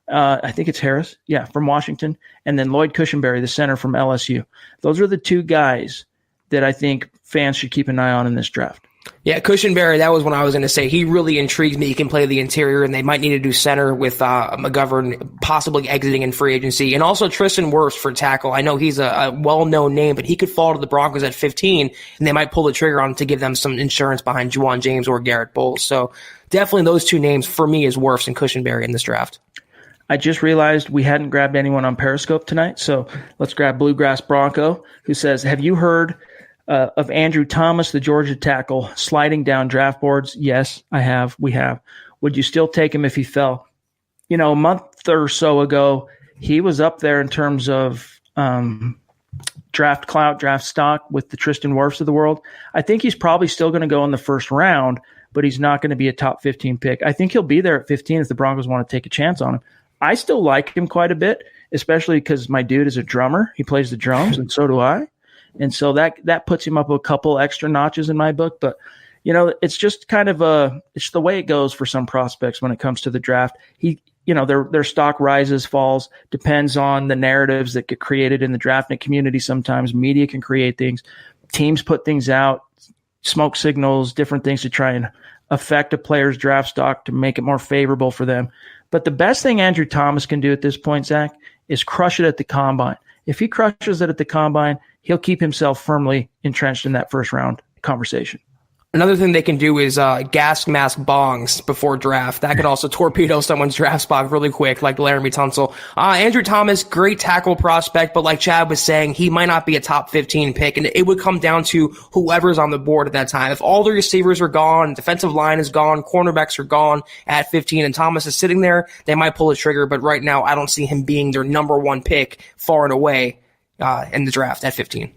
I think it's Harris. Yeah, from Washington. And then Lloyd Cushenberry, the center from LSU. Those are the two guys that I think fans should keep an eye on in this draft. Yeah, Cushenberry, that was what I was going to say. He really intrigues me. He can play the interior, and they might need to do center with McGovern possibly exiting in free agency. And also Tristan Wirfs for tackle. I know he's a well-known name, but he could fall to the Broncos at 15, and they might pull the trigger on him to give them some insurance behind Juwan James or Garrett Bowles. So definitely those two names for me is Wirfs and Cushenberry in this draft. I just realized we hadn't grabbed anyone on Periscope tonight, so let's grab Bluegrass Bronco, who says, have you heard of Andrew Thomas, the Georgia tackle, sliding down draft boards? Yes, I have. We have. Would you still take him if he fell? A month or so ago, he was up there in terms of draft clout, draft stock with the Tristan Wirfs of the world. I think he's probably still going to go in the first round, but he's not going to be a top 15 pick. I think he'll be there at 15 if the Broncos want to take a chance on him. I still like him quite a bit, especially because my dude is a drummer. He plays the drums, and so do I. And so that puts him up a couple extra notches in my book. But, it's just kind of it's the way it goes for some prospects when it comes to the draft. Their stock rises, falls, depends on the narratives that get created in the drafting community. Sometimes media can create things. Teams put things out, smoke signals, different things to try and affect a player's draft stock to make it more favorable for them. But the best thing Andrew Thomas can do at this point, Zach, is crush it at the combine. If he crushes it at the combine, he'll keep himself firmly entrenched in that first round conversation. Another thing they can do is gas mask bongs before draft. That could also torpedo someone's draft spot really quick, like Laramie Tunsil. Andrew Thomas, great tackle prospect, but like Chad was saying, he might not be a top 15 pick, and it would come down to whoever's on the board at that time. If all the receivers are gone, defensive line is gone, cornerbacks are gone at 15, and Thomas is sitting there, they might pull the trigger, but right now I don't see him being their number one pick far and away. in the draft at 15.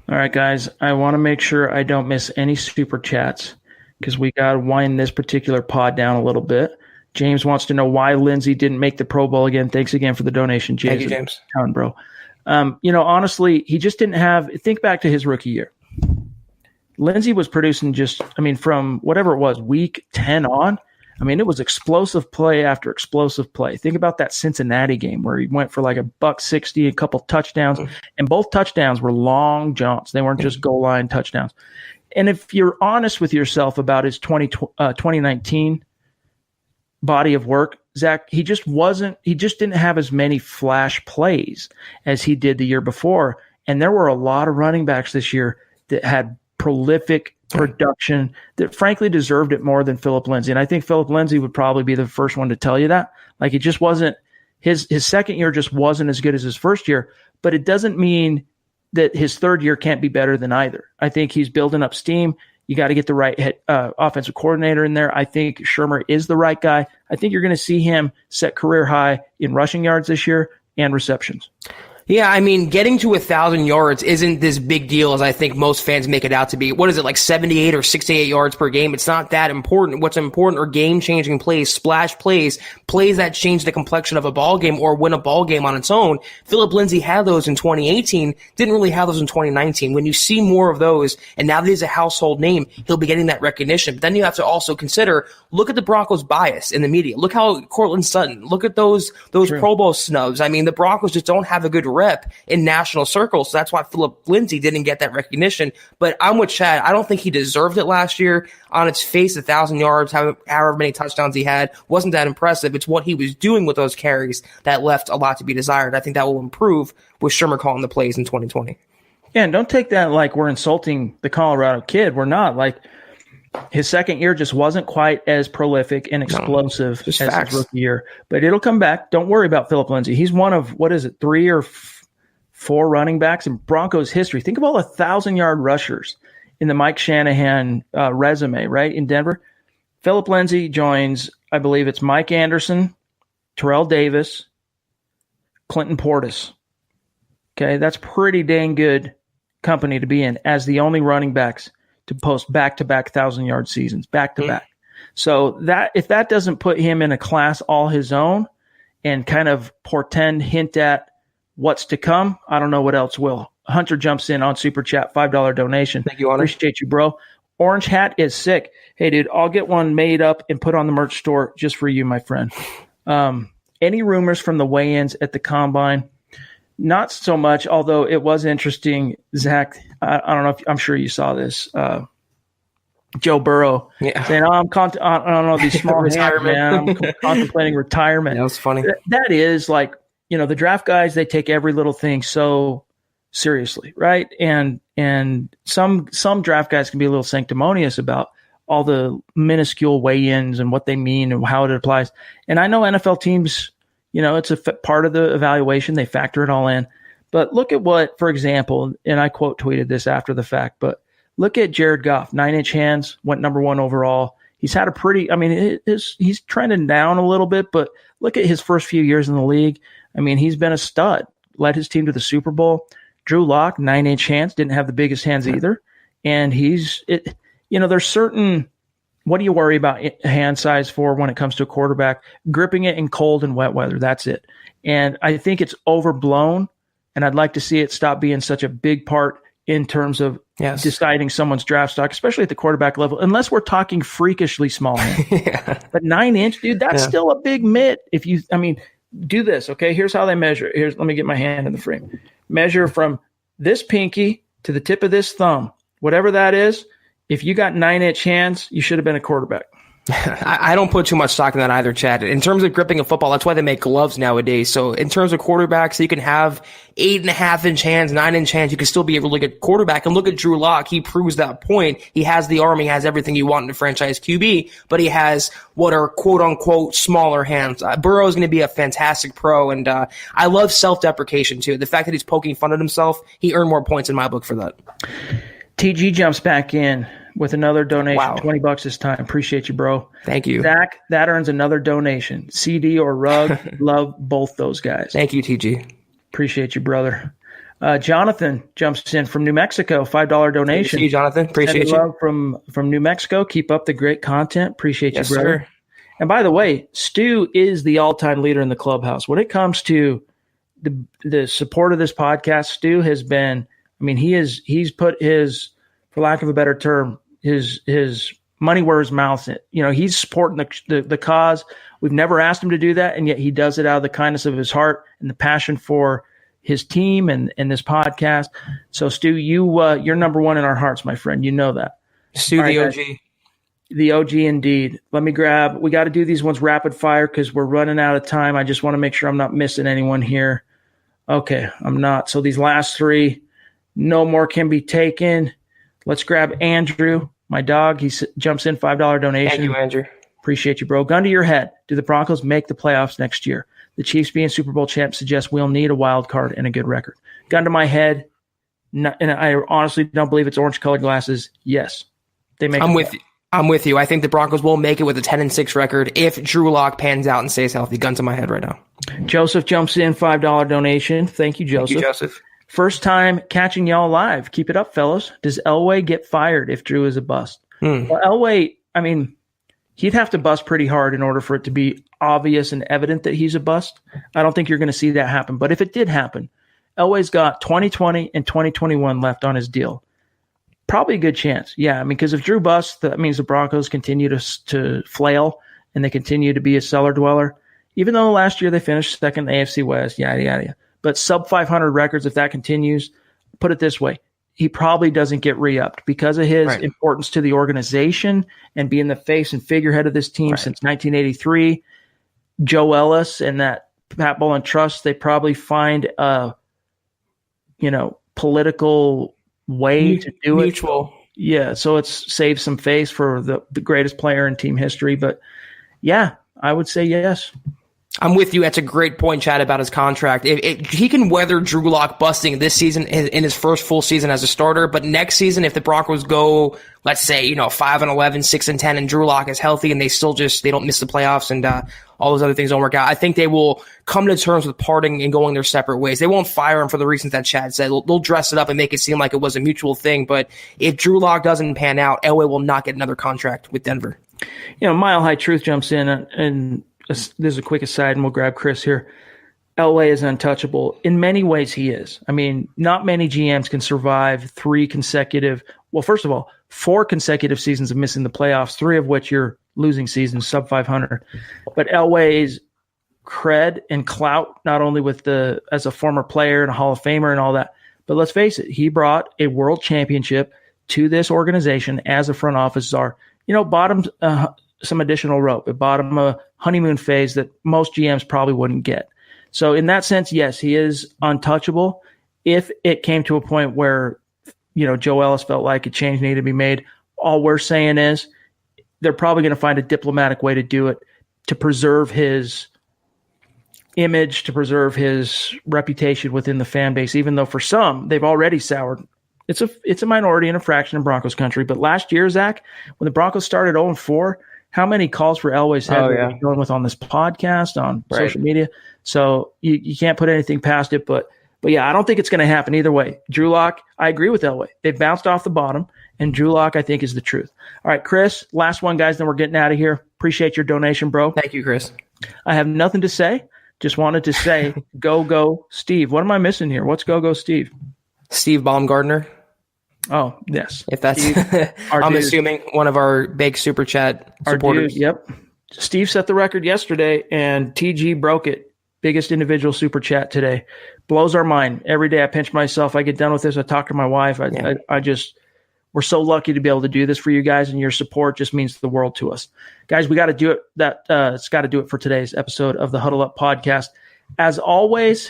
All right, guys, I want to make sure I don't miss any super chats because we got to wind this particular pod down a little bit. James wants to know why Lindsey didn't make the Pro Bowl again. Thanks again for the donation, James. Thank you, James. Bro. Honestly, he just didn't have – think back to his rookie year. Lindsey was producing from whatever it was, week 10 on, it was explosive play after explosive play. Think about that Cincinnati game where he went for like $160, a couple touchdowns, and both touchdowns were long jumps. They weren't just goal line touchdowns. And if you're honest with yourself about his 2019 body of work, Zach, he just didn't have as many flash plays as he did the year before. And there were a lot of running backs this year that had prolific production that frankly deserved it more than Philip Lindsay. And I think Philip Lindsay would probably be the first one to tell you that. Like, it just wasn't his second year just wasn't as good as his first year, but it doesn't mean that his third year can't be better than either. I think he's building up steam. You got to get the right offensive coordinator in there. I think Shermer is the right guy. I think you're going to see him set career high in rushing yards this year and receptions. Yeah, getting to 1,000 yards isn't this big deal as I think most fans make it out to be. What is it, like 78 or 68 yards per game? It's not that important. What's important are game-changing plays, splash plays, plays that change the complexion of a ball game or win a ball game on its own. Philip Lindsay had those in 2018, didn't really have those in 2019. When you see more of those, and now that he's a household name, he'll be getting that recognition. But then you have to also consider, look at the Broncos' bias in the media. Look how Cortland Sutton, look at those Pro Bowl snubs. The Broncos just don't have a good rep in national circles. So that's why Philip Lindsay didn't get that recognition. But I'm with Chad. I don't think he deserved it last year. On its face, 1,000 yards, however many touchdowns he had, wasn't that impressive. It's what he was doing with those carries that left a lot to be desired. I think that will improve with Shermer calling the plays in 2020. Yeah, and don't take that like we're insulting the Colorado kid. We're not. Like, his second year just wasn't quite as prolific and explosive as his rookie year. But it'll come back. Don't worry about Philip Lindsay. He's one of, 3 or 4 running backs in Broncos history. Think of all the 1,000-yard rushers in the Mike Shanahan resume, right, in Denver. Philip Lindsay joins, I believe it's Mike Anderson, Terrell Davis, Clinton Portis. Okay, that's pretty dang good company to be in as the only running backs to post back-to-back 1,000-yard seasons, back-to-back. So that if that doesn't put him in a class all his own and kind of hint at what's to come, I don't know what else will. Hunter jumps in on Super Chat, $5 donation. Thank you, Honor. Appreciate you, bro. Orange hat is sick. Hey, dude, I'll get one made up and put on the merch store just for you, my friend. Any rumors from the weigh-ins at the Combine? Not so much, although it was interesting, Zach. I don't know if I'm sure you saw this. Joe Burrow saying, I don't know, these small hands, man. I'm contemplating retirement. That was funny. That is like, the draft guys, they take every little thing so seriously, right? And some draft guys can be a little sanctimonious about all the minuscule weigh-ins and what they mean and how it applies. And I know NFL teams, it's a part of the evaluation. They factor it all in. But look at what, for example, and I quote tweeted this after the fact, but look at Jared Goff, 9-inch hands, went number 1 overall. He's had a pretty, he's trending down a little bit, but look at his first few years in the league. He's been a stud, led his team to the Super Bowl. Drew Lock, 9-inch hands, didn't have the biggest hands either. And there's certain, what do you worry about hand size for when it comes to a quarterback? Gripping it in cold and wet weather, that's it. And I think it's overblown, and I'd like to see it stop being such a big part in terms of deciding someone's draft stock, especially at the quarterback level, unless we're talking freakishly small hands. But 9-inch, dude, that's still a big mitt. If you, do this, okay? Here's how they measure. Let me get my hand in the frame. Measure from this pinky to the tip of this thumb. Whatever that is, if you got 9-inch hands, you should have been a quarterback. I don't put too much stock in that either, Chad. In terms of gripping a football, that's why they make gloves nowadays. So in terms of quarterbacks, you can have 8.5-inch hands, 9-inch hands. You can still be a really good quarterback. And look at Drew Lock. He proves that point. He has the arm. He has everything you want in a franchise QB, but he has what are quote-unquote smaller hands. Burrow is going to be a fantastic pro, and I love self-deprecation too. The fact that he's poking fun at himself, he earned more points in my book for that. TG jumps back in with another donation, wow. $20 this time. Appreciate you, bro. Thank you. Zach, that earns another donation. CD or rug, love both those guys. Thank you, TG. Appreciate you, brother. Jonathan jumps in from New Mexico, $5 donation. See you, Jonathan. Appreciate you. Love from New Mexico. Keep up the great content. Appreciate you, brother. Sir. And by the way, Stu is the all-time leader in the clubhouse. When it comes to the support of this podcast, Stu has been, I mean, he's put his, for lack of a better term, his money where his mouth's at. You know, he's supporting the cause. We've never asked him to do that, and yet he does it out of the kindness of his heart and the passion for his team and this podcast. So, Stu, you're number one in our hearts, my friend. You know that. Stu, the OG. The OG indeed. We got to do these ones rapid fire because we're running out of time. I just want to make sure I'm not missing anyone here. Okay, I'm not. So these last three, no more can be taken. Let's grab Andrew, my dog. He jumps in, $5 donation. Thank you, Andrew. Appreciate you, bro. Gun to your head. Do the Broncos make the playoffs next year? The Chiefs being Super Bowl champs suggests we'll need a wild card and a good record. Gun to my head, and I honestly don't believe it's orange-colored glasses. Yes, they make. I'm with you. I think the Broncos will make it with a 10-6 record if Drew Lock pans out and stays healthy. Gun to my head right now. Joseph jumps in, $5 donation. Thank you, Joseph. Thank you, Joseph. First time catching y'all live. Keep it up, fellas. Does Elway get fired if Drew is a bust? Well, Elway, I mean, he'd have to bust pretty hard in order for it to be obvious and evident that he's a bust. I don't think you're going to see that happen. But if it did happen, Elway's got 2020 and 2021 left on his deal. Probably a good chance. Yeah, I mean, because if Drew busts, that means the Broncos continue to flail and they continue to be a cellar dweller. Even though last year they finished second in the AFC West, yada, yada, yada. But sub 500 records, if that continues, put it this way, he probably doesn't get re-upped because of his importance to the organization and being the face and figurehead of this team since 1983. Joe Ellis and that Pat Bowlen Trust, they probably find a, political way to do Mutual. it. Yeah, so it's saved some face for the greatest player in team history. But, yeah, I would say yes. I'm with you. That's a great point, Chad, about his contract. He can weather Drew Lock busting this season in his first full season as a starter, but next season, if the Broncos go, let's say, 5-11, 6-10, and Drew Lock is healthy, and they don't miss the playoffs, and all those other things don't work out, I think they will come to terms with parting and going their separate ways. They won't fire him for the reasons that Chad said. They'll dress it up and make it seem like it was a mutual thing. But if Drew Lock doesn't pan out, Elway will not get another contract with Denver. Mile High Truth jumps in and this is a quick aside, and we'll grab Chris here. Elway is untouchable. In many ways, he is. I mean, not many GMs can survive 4 consecutive seasons of missing the playoffs, 3 of which you're losing seasons, sub 500. But Elway's cred and clout, not only as a former player and a Hall of Famer and all that, but let's face it, he brought a world championship to this organization as a front office czar. Bottom some additional rope. It bought him a honeymoon phase that most GMs probably wouldn't get. So in that sense, yes, he is untouchable. If it came to a point where, Joe Ellis felt like a change needed to be made, all we're saying is they're probably going to find a diplomatic way to do it to preserve his image, to preserve his reputation within the fan base, even though for some, they've already soured. It's a minority and a fraction in Broncos country. But last year, Zach, when the Broncos started 0-4, how many calls for Elway's head were we going with on this podcast, on social media? So you can't put anything past it. But yeah, I don't think it's going to happen either way. Drew Lock, I agree with Elway. They've bounced off the bottom, and Drew Lock, I think, is the truth. All right, Chris, last one, guys, then we're getting out of here. Appreciate your donation, bro. Thank you, Chris. I have nothing to say. Just wanted to say, go, Steve. What am I missing here? What's go, Steve? Steve Baumgartner. Oh, yes. If that's, I'm assuming one of our big super chat supporters. Yep. Steve set the record yesterday, and TG broke it. Biggest individual super chat today. Blows our mind. Every day I pinch myself. I get done with this. I talk to my wife. We're so lucky to be able to do this for you guys, and your support just means the world to us. Guys, we got to do it. It's got to do it for today's episode of the Huddle Up Podcast. As always,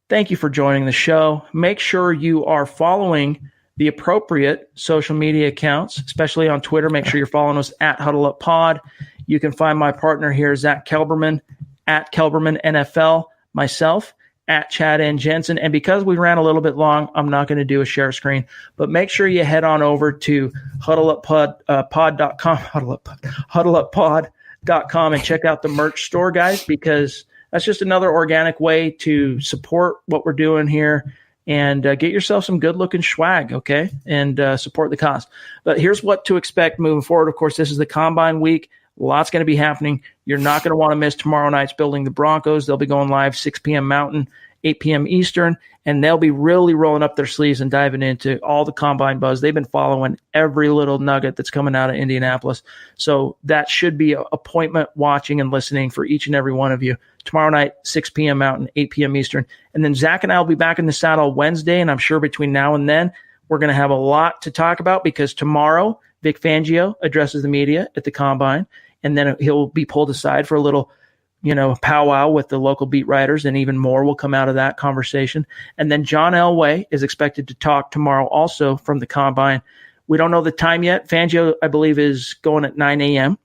thank you for joining the show. Make sure you are following the appropriate social media accounts, especially on Twitter. Make sure you're following us at Huddle Up Pod. You can find my partner here, Zach Kelberman, at Kelberman NFL, myself, at Chad N. Jensen. And because we ran a little bit long, I'm not going to do a share screen. But make sure you head on over to huddleuppod.com, huddleuppod.com, and check out the merch store, guys, because that's just another organic way to support what we're doing here. and get yourself some good-looking swag, okay, and support the cause. But here's what to expect moving forward. Of course, this is the Combine week. Lots going to be happening. You're not going to want to miss tomorrow night's Building the Broncos. They'll be going live 6 p.m. Mountain, 8 p.m. Eastern, and they'll be really rolling up their sleeves and diving into all the Combine buzz. They've been following every little nugget that's coming out of Indianapolis. So that should be an appointment watching and listening for each and every one of you. Tomorrow night, 6 p.m. Mountain, 8 p.m. Eastern. And then Zach and I will be back in the saddle Wednesday, and I'm sure between now and then we're going to have a lot to talk about because tomorrow Vic Fangio addresses the media at the Combine, and then he'll be pulled aside for a little powwow with the local beat writers, and even more will come out of that conversation. And then John Elway is expected to talk tomorrow also from the Combine. We don't know the time yet. Fangio, I believe, is going at 9 a.m.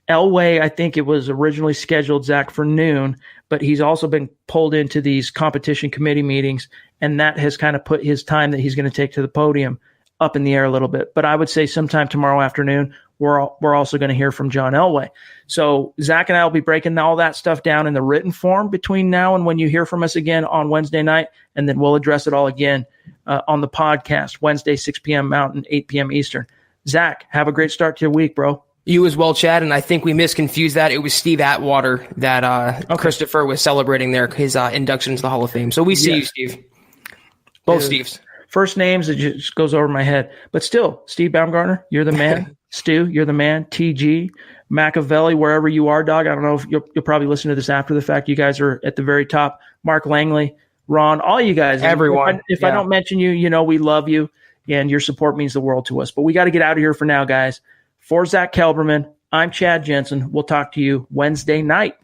Elway, I think it was originally scheduled, Zach, for noon, but he's also been pulled into these competition committee meetings, and that has kind of put his time that he's going to take to the podium up in the air a little bit. But I would say sometime tomorrow afternoon, we're also going to hear from John Elway. So Zach and I will be breaking all that stuff down in the written form between now and when you hear from us again on Wednesday night, and then we'll address it all again on the podcast, Wednesday, 6 p.m. Mountain, 8 p.m. Eastern. Zach, have a great start to your week, bro. You as well, Chad, and I think we misconfused that. It was Steve Atwater that Christopher was celebrating there, his induction to the Hall of Fame. So we see you, Steve. Both Steves. First names, it just goes over my head. But still, Steve Baumgartner, you're the man. Stu, you're the man. TG, Machiavelli, wherever you are, dog. I don't know if you'll probably listen to this after the fact. You guys are at the very top. Mark Langley, Ron, all you guys. Everyone. If I don't mention you, we love you, and your support means the world to us. But we got to get out of here for now, guys. For Zach Kelberman, I'm Chad Jensen. We'll talk to you Wednesday night.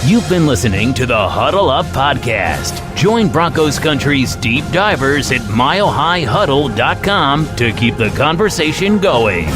You've been listening to the Huddle Up Podcast. Join Broncos Country's deep divers at milehighhuddle.com to keep the conversation going.